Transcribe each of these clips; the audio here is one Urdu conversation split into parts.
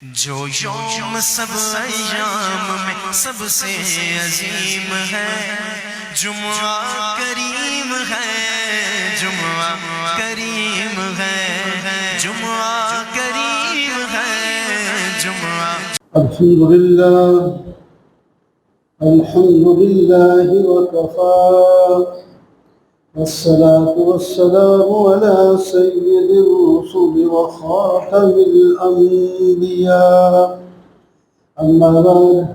جو یوم سب ایام میں سب سے عظیم ہے، جمعہ کریم ہے، جمعہ کریم ہے، جمعہ کریم ہے، جمعہ۔ الحمد لله وكفى والصلاة والسلام على سيد الرسل وخاتم الأنبياء أما بعد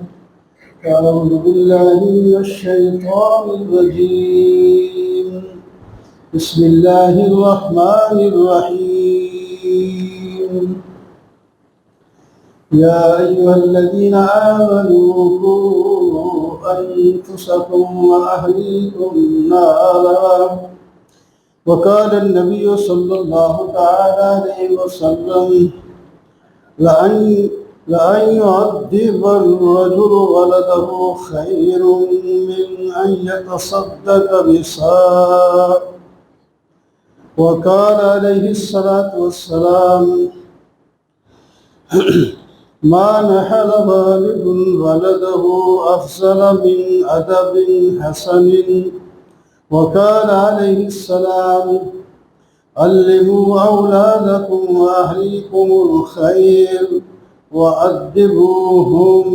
فأعوذ بالله من الشيطان الرجيم بسم الله الرحمن الرحيم يا أيها الذين آمنوا قوا أنفسكم وأهليكم نارا وقال النبي صلى الله تعالى عليه وسلم لأن يعذب الرجل ولده خير من أن يتصدق بصاع وقال عليه الصلاة والسلام ما نحل والد ولده أفضل من أدب حسن وقال عليه السلام علموا أولادكم وأهليكم الخير وأدبوهم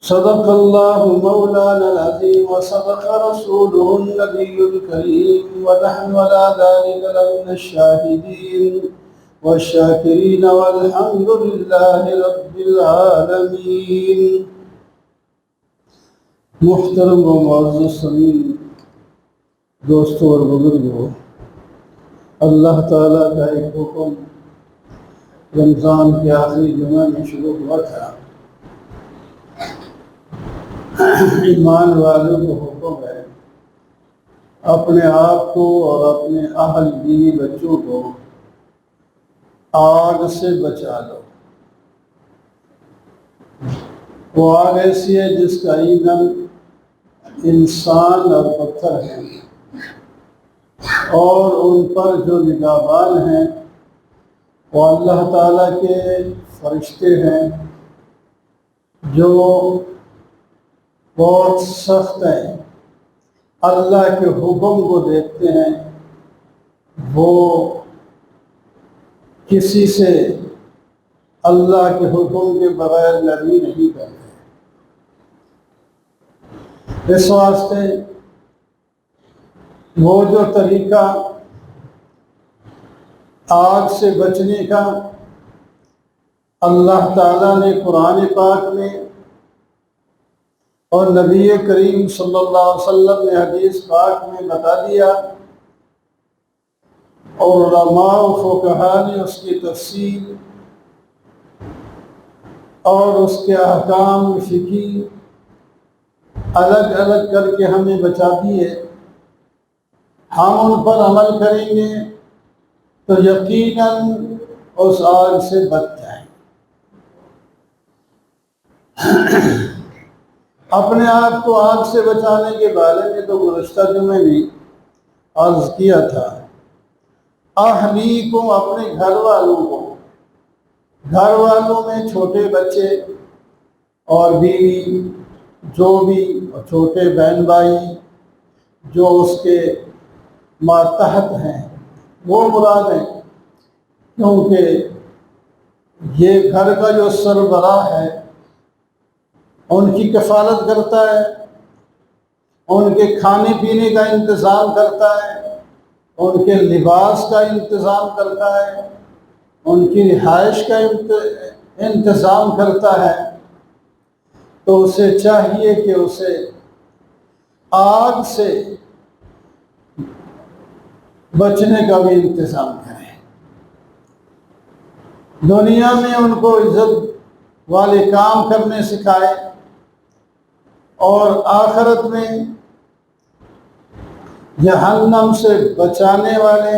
صدق الله مولانا العظيم وصدق رسوله النبي الكريم ونحن على ذلك لمن الشاهدين والشاکرین والحمد للہ رب العالمین۔ محترم و معزز سامعین، دوستوں اور بزرگوں، اللہ تعالیٰ کا ایک حکم رمضان کے آخری جمعہ میں شروع ہوا تھا۔ ایمان والوں کو حکم ہے اپنے آپ کو اور اپنے اہل بیوی بچوں کو آگ سے بچا لو۔ وہ آگ ایسی ہے جس کا ایندھن انسان اور پتھر ہے، اور ان پر جو نگہبان ہیں وہ اللہ تعالیٰ کے فرشتے ہیں جو بہت سخت ہیں، اللہ کے حکم کو دیکھتے ہیں، وہ کسی سے اللہ کے حکم کے بغیر نرمی نہیں کرتے۔ اس واسطے وہ جو طریقہ آگ سے بچنے کا اللہ تعالیٰ نے قرآن پاک میں اور نبی کریم صلی اللہ علیہ وسلم نے حدیث پاک میں بتا دیا، اور علماء و فقہا نے اس کی تفسیر اور اس کے احکام فقہی الگ الگ کر کے ہمیں بچا دیے۔ ہم ان پر عمل کریں گے تو یقیناً اس آگ سے بچ جائیں۔ اپنے آپ کو آگ سے بچانے کے بارے میں تو گزشتہ جمعے میں عرض کیا تھا۔ اہلیکم، اپنے گھر والوں کو، گھر والوں میں چھوٹے بچے اور بیوی، جو بھی چھوٹے بہن بھائی جو اس کے ماتحت ہیں وہ مراد ہیں، کیونکہ یہ گھر کا جو سربراہ ہے ان کی کفالت کرتا ہے، ان کے کھانے پینے کا انتظام کرتا ہے، ان کے لباس کا انتظام کرتا ہے، ان کی رہائش کا انتظام کرتا ہے، تو اسے چاہیے کہ اسے آگ سے بچنے کا بھی انتظام کرے۔ دنیا میں ان کو عزت والے کام کرنے سکھائے، اور آخرت میں جہنم سے بچانے والے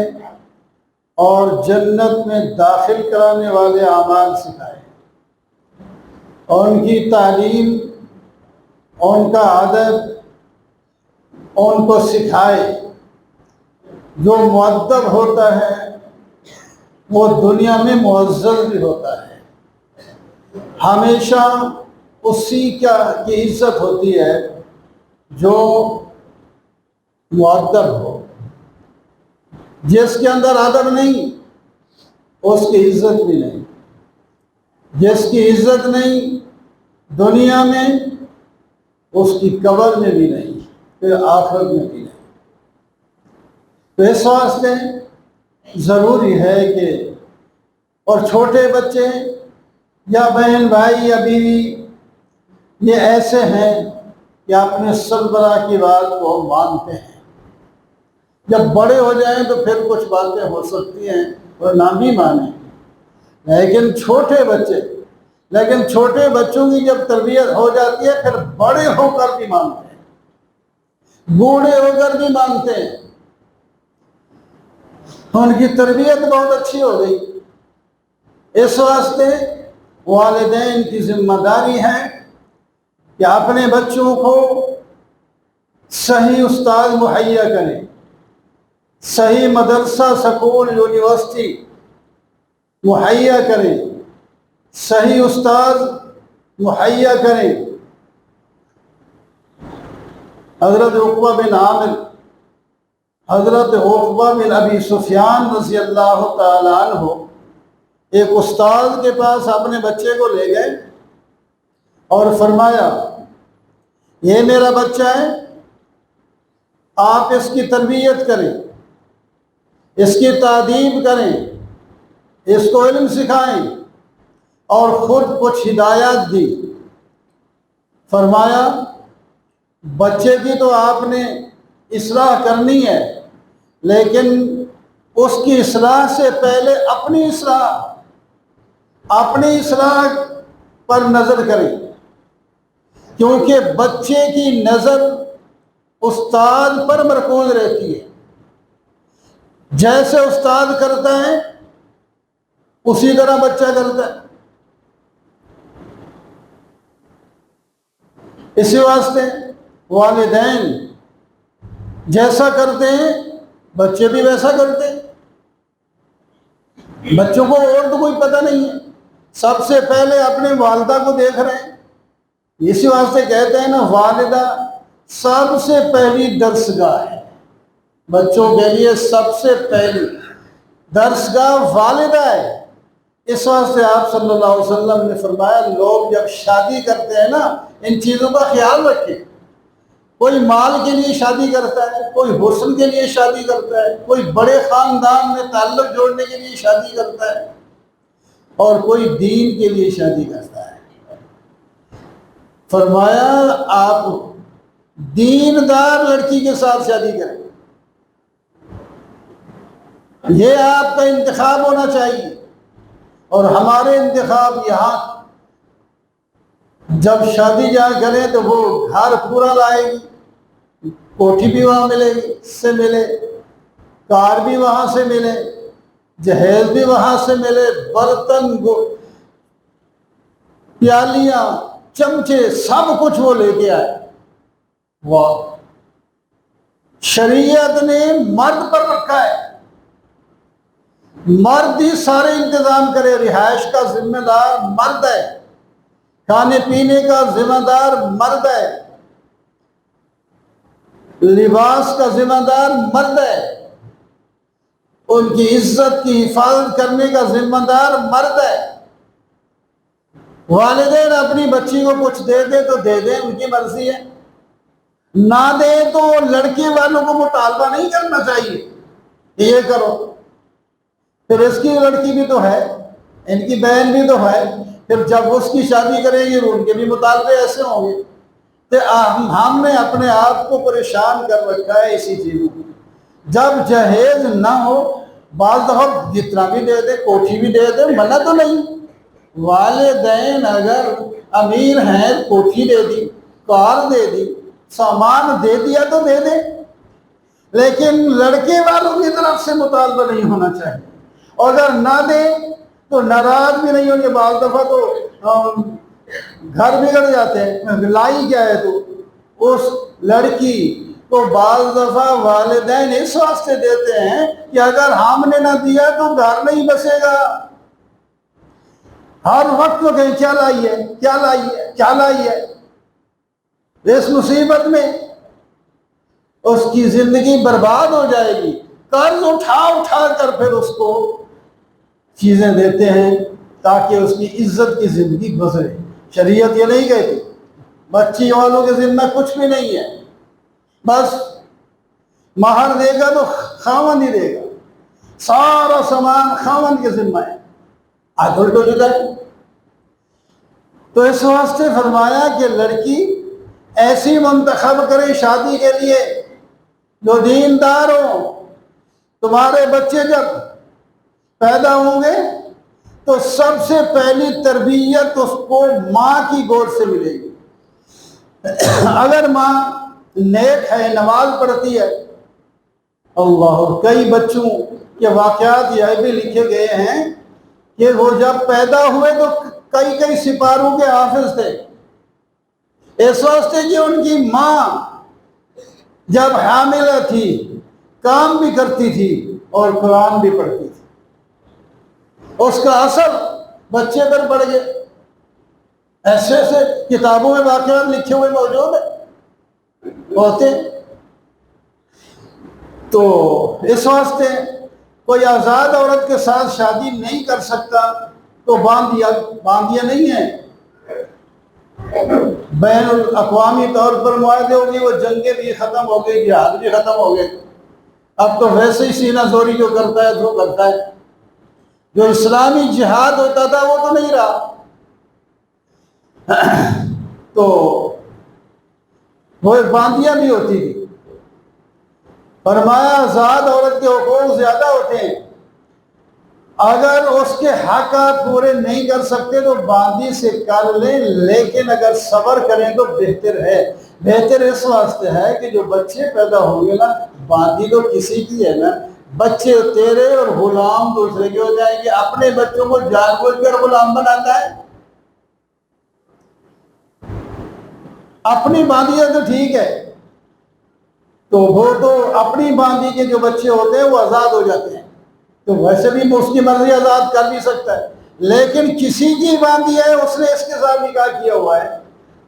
اور جنت میں داخل کرانے والے اعمال سکھائے، اور ان کی تعلیم، ان کا ادب ان کو سکھائے۔ جو مؤدب ہوتا ہے وہ دنیا میں معزز بھی ہوتا ہے، ہمیشہ اسی کی عزت ہوتی ہے جو مؤدب ہو۔ جس کے اندر ادب نہیں اس کی عزت بھی نہیں، جس کی عزت نہیں دنیا میں اس کی قبر میں بھی نہیں، پھر آخرت میں بھی نہیں۔ تو اس واسطے ضروری ہے کہ، اور چھوٹے بچے یا بہن بھائی یا بیوی یہ ایسے ہیں کہ اپنے سربراہ کی بات کو مانتے ہیں، جب بڑے ہو جائیں تو پھر کچھ باتیں ہو سکتی ہیں اور نہ بھی مانیں، لیکن چھوٹے بچوں کی جب تربیت ہو جاتی ہے پھر بڑے ہو کر بھی مانتے ہیں، بوڑھے ہو کر بھی مانتے ہیں، ان کی تربیت بہت اچھی ہو گئی۔ اس واسطے والدین کی ذمہ داری ہے کہ اپنے بچوں کو صحیح استاد مہیا کریں، صحیح مدرسہ، سکول، یونیورسٹی مہیا کریں، صحیح استاد مہیا کریں۔ حضرت عقبہ بن عامر، حضرت عقبہ بن ابی سفیان رضی اللہ تعالیٰ عنہ ایک استاد کے پاس اپنے بچے کو لے گئے اور فرمایا یہ میرا بچہ ہے، آپ اس کی تربیت کریں، اس کی تعدیب کریں، اس کو علم سکھائیں، اور خود کچھ ہدایات دی۔ فرمایا بچے کی تو آپ نے اصلاح کرنی ہے، لیکن اس کی اصلاح سے پہلے اپنی اصلاح پر نظر کریں، کیونکہ بچے کی نظر استاد پر مرکوز رہتی ہے، جیسے استاد کرتا ہے اسی طرح بچہ کرتا ہے۔ اسی واسطے والدین جیسا کرتے ہیں بچے بھی ویسا کرتے ہیں۔ بچوں کو اور تو کوئی پتہ نہیں ہے، سب سے پہلے اپنے والدہ کو دیکھ رہے ہیں۔ اسی واسطے کہتے ہیں نا، والدہ سب سے پہلی درسگاہ ہے، بچوں کے لیے سب سے پہلی درسگاہ والدہ ہے۔ اس واسطے آپ صلی اللہ علیہ وسلم نے فرمایا لوگ جب شادی کرتے ہیں نا ان چیزوں کا خیال رکھیں۔ کوئی مال کے لیے شادی کرتا ہے، کوئی حسن کے لیے شادی کرتا ہے، کوئی بڑے خاندان میں تعلق جوڑنے کے لیے شادی کرتا ہے، اور کوئی دین کے لیے شادی کرتا ہے۔ فرمایا آپ دیندار لڑکی کے ساتھ شادی کریں، یہ آپ کا انتخاب ہونا چاہیے۔ اور ہمارے انتخاب یہاں جب شادی جہاں کریں تو وہ گھر پورا لائے گی، کوٹھی بھی وہاں ملے گی سے ملے، کار بھی وہاں سے ملے، جہیز بھی وہاں سے ملے، برتن پیالیاں چمچے سب کچھ وہ لے کے آئے۔ واہ، شریعت نے مرد پر رکھا ہے، مرد ہی سارے انتظام کرے، رہائش کا ذمہ دار مرد ہے، کھانے پینے کا ذمہ دار مرد ہے، لباس کا ذمہ دار مرد ہے، ان کی عزت کی حفاظت کرنے کا ذمہ دار مرد ہے۔ والدین اپنی بچی کو کچھ دے دیں تو دے دیں، ان کی مرضی ہے، نہ دے تو لڑکے والوں کو مطالبہ نہیں کرنا چاہیے کہ یہ کرو، پھر اس کی لڑکی بھی تو ہے، ان کی بہن بھی تو ہے، پھر جب اس کی شادی کرے گی ان کے بھی مطالبے ایسے ہوں گے۔ تو ہم نے اپنے آپ کو پریشان کر رکھا ہے اسی چیزوں کو۔ جب جہیز نہ ہو بعض دفعہ جتنا بھی دے دے، کوٹھی بھی دے دے، منع تو نہیں۔ والدین اگر امیر ہیں کوٹھی دے دی، کار دے دی، سامان دے دیا تو دے دے، لیکن لڑکے والوں کی طرف سے مطالبہ نہیں ہونا چاہیے، اور اگر نہ دے تو ناراض بھی نہیں ہوں گے۔ بعض دفعہ تو گھر بگڑ جاتے ہیں، لائی کیا ہے تو اس لڑکی تو بعض دفعہ والدین اس واسطے دیتے ہیں کہ اگر ہم نے نہ دیا تو گھر نہیں بسے گا. ہر وقت وہ کہیں کیا لائیے کیا لائیے کیا لائیے. اس مصیبت میں اس کی زندگی برباد ہو جائے گی. قرض اٹھا اٹھا کر پھر اس کو چیزیں دیتے ہیں تاکہ اس کی عزت کی زندگی گزرے. شریعت یہ نہیں کہتی. بچی والوں کے ذمہ کچھ بھی نہیں ہے، بس مہر دے گا تو خاوند ہی دے گا، سارا سامان خاوند کے ذمہ ہے. آج الٹ ہو چکا ہے. تو اس واسطے فرمایا کہ لڑکی ایسی منتخب کرے شادی کے لیے جو دیندار ہو. تمہارے بچے جب پیدا ہوں گے تو سب سے پہلی تربیت اس کو ماں کی گود سے ملے گی. اگر ماں نیک ہے، نماز پڑھتی ہے، اللہ، کئی بچوں کے واقعات یہ بھی لکھے گئے ہیں کہ وہ جب پیدا ہوئے تو کئی سپاروں کے حافظ تھے. اس واسطے کہ ان کی ماں جب حاملہ تھی کام بھی کرتی تھی اور قرآن بھی پڑھتی تھی. اس کا اثر بچے پر پڑ گئے. ایسے ایسے کتابوں میں واقعات لکھے ہوئے موجود ہیں ہوتے. تو اس واسطے کوئی آزاد عورت کے ساتھ شادی نہیں کر سکتا تو باندیا نہیں ہے. بین الاقوامی طور پر معاہدے ہو گئے، وہ جنگیں بھی ختم ہو گئی، جہاد بھی ختم ہو گئے. اب تو ویسے ہی سینہ زوری جو کرتا ہے جو کرتا ہے. جو اسلامی جہاد ہوتا تھا وہ تو نہیں رہا. تو وہ باندیاں بھی ہوتی تھی. فرمایا آزاد عورت کے حقوق زیادہ ہوتے ہیں. اگر اس کے حق آپ پورے نہیں کر سکتے تو باندی سے کر لیں، لیکن اگر صبر کریں تو بہتر ہے. بہتر اس واسطے ہے کہ جو بچے پیدا ہوں گے نا، باندی تو کسی کی ہے نا، بچے تیرے اور غلام دوسرے کے ہو جائیں گے. اپنے بچوں کو جان بوجھ کر غلام بناتا ہے. اپنی باندیاں تو ٹھیک ہے، تو وہ تو اپنی باندی کے جو بچے ہوتے ہیں وہ آزاد ہو جاتے ہیں، تو ویسے بھی اس کی مرضی آزاد کر بھی سکتا ہے. لیکن کسی کی باندی ہے، اس نے اس کے ساتھ نکاح کیا ہوا ہے،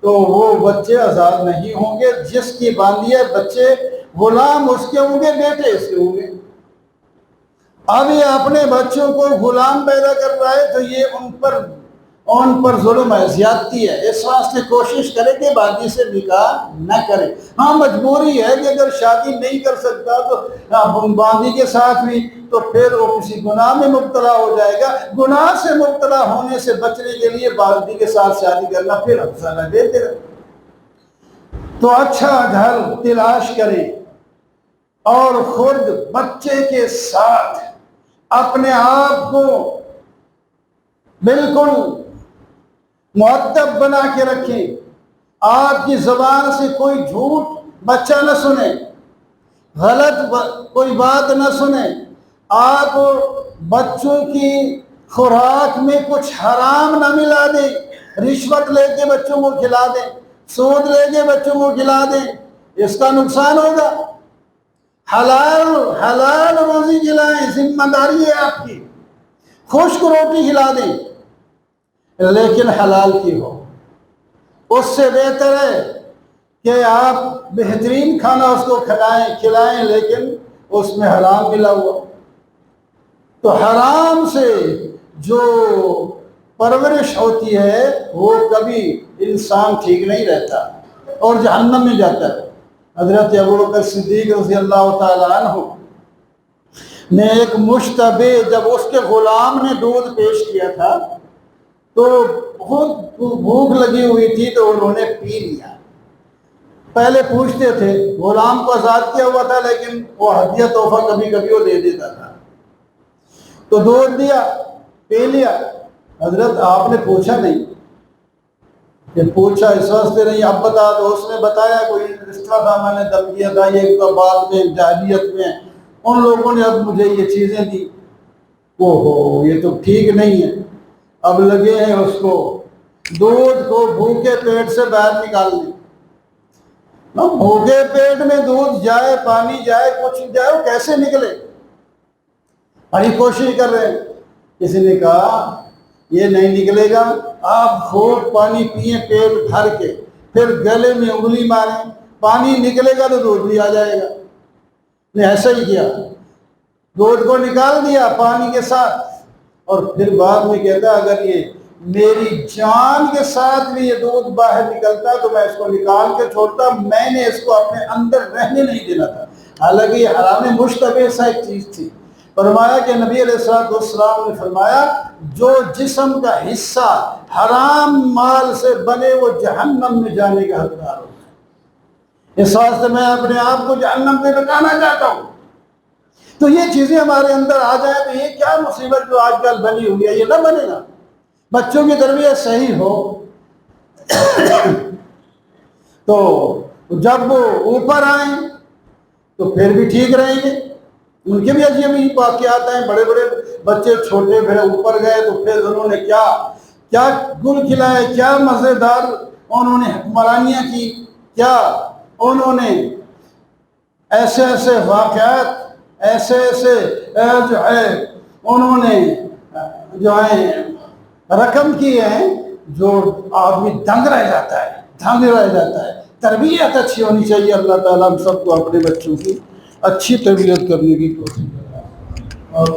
تو وہ بچے آزاد نہیں ہوں گے. جس کی باندی ہے بچے غلام اس کے ہوں گے، بیٹے اس کے ہوں گے. اب یہ اپنے بچوں کو غلام پیدا کر رہا ہے تو یہ ان پر ظلم ہے، زیادتی ہے. اس واسطے کوشش کرے کہ باندی سے نکاح نہ کرے. ہاں مجبوری ہے کہ اگر شادی نہیں کر سکتا تو باندی کے ساتھ بھی، تو پھر وہ کسی گناہ میں مبتلا ہو جائے گا. گناہ سے مبتلا ہونے سے بچنے کے لیے باندی کے ساتھ شادی کرنا پھر افسانہ دیتے رہے. تو اچھا گھر تلاش کریں اور خود بچے کے ساتھ اپنے آپ کو بالکل مؤدب بنا کے رکھیں. آپ کی زبان سے کوئی جھوٹ بچہ نہ سنے، غلط کوئی بات نہ سنے. آپ بچوں کی خوراک میں کچھ حرام نہ ملا دیں. رشوت لے کے بچوں کو کھلا دیں، سود لے کے بچوں کو کھلا دیں، اس کا نقصان ہوگا. حلال روزی کھلائیں، ذمہ داری ہے آپ کی. خشک روٹی کھلا دیں لیکن حلال کی ہو. اس سے بہتر ہے کہ آپ بہترین کھانا اس کو کھلائیں لیکن اس میں حرام ملا ہوا. تو حرام سے جو پرورش ہوتی ہے وہ کبھی انسان ٹھیک نہیں رہتا اور جہنم میں جاتا ہے. حضرت ابوبکر صدیق رضی اللہ تعالیٰ عنہ نے ایک مشتبہ، جب اس کے غلام نے دودھ پیش کیا تھا تو بہت بھوک لگی ہوئی تھی تو انہوں نے پی لیا. پہلے پوچھتے تھے، غلام کو آزاد کیا ہوا تھا لیکن وہ ہدیہ تحفہ کبھی کبھی وہ دے دیتا تھا. تو دودھ دیا، پی لیا. حضرت آپ نے پوچھا نہیں؟ کہ پوچھا اس واسطے نہیں، اب بتا دو. اس نے بتایا کوئی رشتہ تھا، میں نے دم کیا تھا، یہ تو بعد میں جاہلیت میں ان لوگوں نے اب مجھے یہ چیزیں دی. اوہو، یہ تو ٹھیک نہیں ہے. اب لگے ہیں اس کو دودھ کو بھوکے پیٹ سے باہر نکالنے. نا بھوکے پیٹ میں دودھ جائے، پانی جائے، کچھ جائے، وہ کیسے نکلے؟ بڑی کوشش کر رہے ہیں۔ کسی نے کہا یہ نہیں نکلے گا، آپ خوب پانی پیئیں پیٹ بھر کے، پھر گلے میں انگلی ماریں، پانی نکلے گا تو دودھ بھی آ جائے گا۔ نے ایسا ہی کیا، دودھ کو نکال دیا پانی کے ساتھ، اور پھر بعد میں کہتا اگر یہ میری جان کے ساتھ بھی یہ دودھ باہر نکلتا تو میں اس کو نکال کے چھوڑتا، میں نے اس کو اپنے اندر رہنے نہیں دینا تھا۔ حالانکہ یہ حرام مشتبہ سا ایک چیز تھی۔ فرمایا کہ نبی علیہ السلام نے فرمایا جو جسم کا حصہ حرام مال سے بنے وہ جہنم میں جانے کا حقدار ہوتا ہے۔ اس واسطے میں اپنے آپ کو جہنم سے بچانا چاہتا ہوں۔ تو یہ چیزیں ہمارے اندر آ جائیں تو یہ کیا مصیبت جو آج کل بنی ہوئی ہے، یہ نہ بنے گا۔ بچوں کی تربیت صحیح ہو تو جب وہ اوپر آئیں تو پھر بھی ٹھیک رہیں گے۔ ان کے بھی عجیب واقعات ہیں، بڑے بڑے بچے چھوٹے پھر اوپر گئے تو پھر انہوں نے کیا گل کھلائے، کیا مزیدار انہوں نے حکمرانیاں کی، کیا انہوں نے ایسے ایسے واقعات، ایسے ایسے جو ہے انہوں نے جو ہے رقم کیے ہیں جو آدمی دنگ رہ جاتا ہے۔ تربیت اچھی ہونی چاہیے۔ اللہ تعالیٰ ہم سب کو اپنے بچوں کی اچھی تربیت کرنے کی کوشش کریں۔ اور